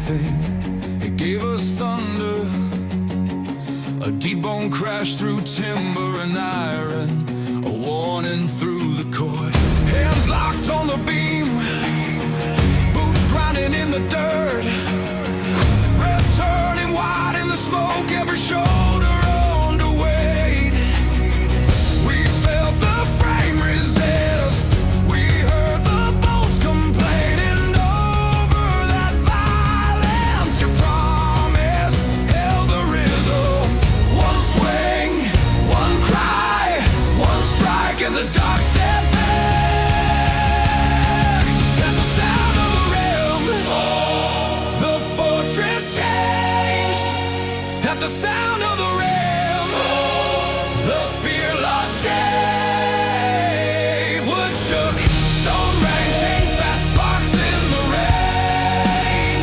everything. It gave us thunder, a deep bone crash through timber and iron, a warning through the cord. Hands locked on the beam, boots grinding in the dirt, breath turning white in the smoke, every shoulder underweight. We felt the frame resist, we heard the bones complaining over that violence. Your promise held the rhythm. One swing, one cry, one strike, and the dark step back. At the sound of the rim, the fortress changed. At the sound of the rim, the fear lost shape. Wood shook, stone rang, chains spat sparks in the rain.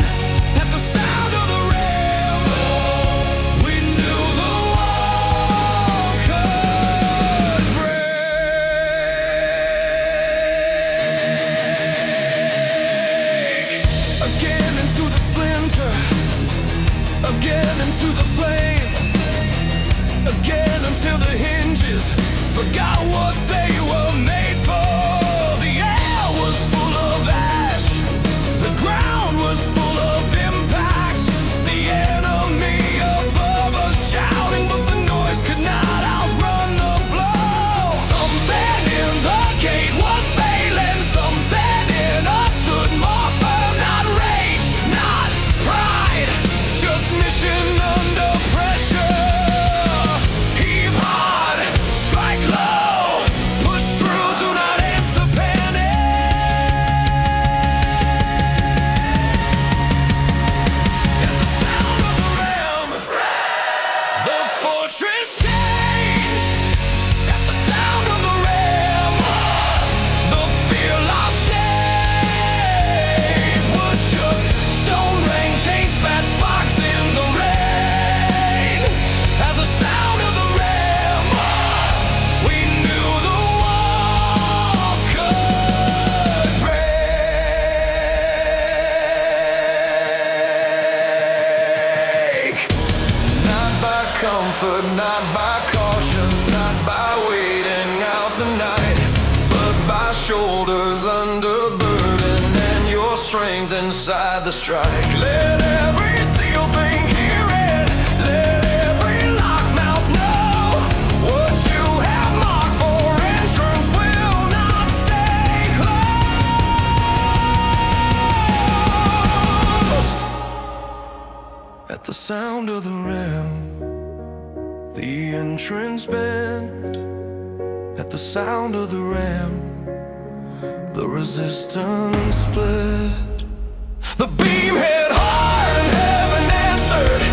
At the sound of the rim, we knew the wall could break. Again into the splinter, again into the flame, again until the hinges forgot what they were made for. The air was full of ash, the ground was full of impact. The enemy above us shouting, but the noise could not outrun the blow. Something in the gate was failing, something in us stood more firm. Not rage, not pride, just mission under pressure. Heave hard, strike low, push through, do not answer panic. At the sound of the ram, the fortress changed. At the sound of the ram, the fear lost shape. Wood shook, stone rang, chains spat sparks in the rain. At the sound of the ram, we knew the wall could break. Not by comfort, not by caution, not by waiting out the night, but by shoulders under burden and your strength inside the strike. Let every seal thing hear it, let every lock mouth know what you have marked for entrance will not stay closed. At the sound of the ram, the entrance bent. At the sound of the ram, the resistance split. The beam hit hard and heaven answered.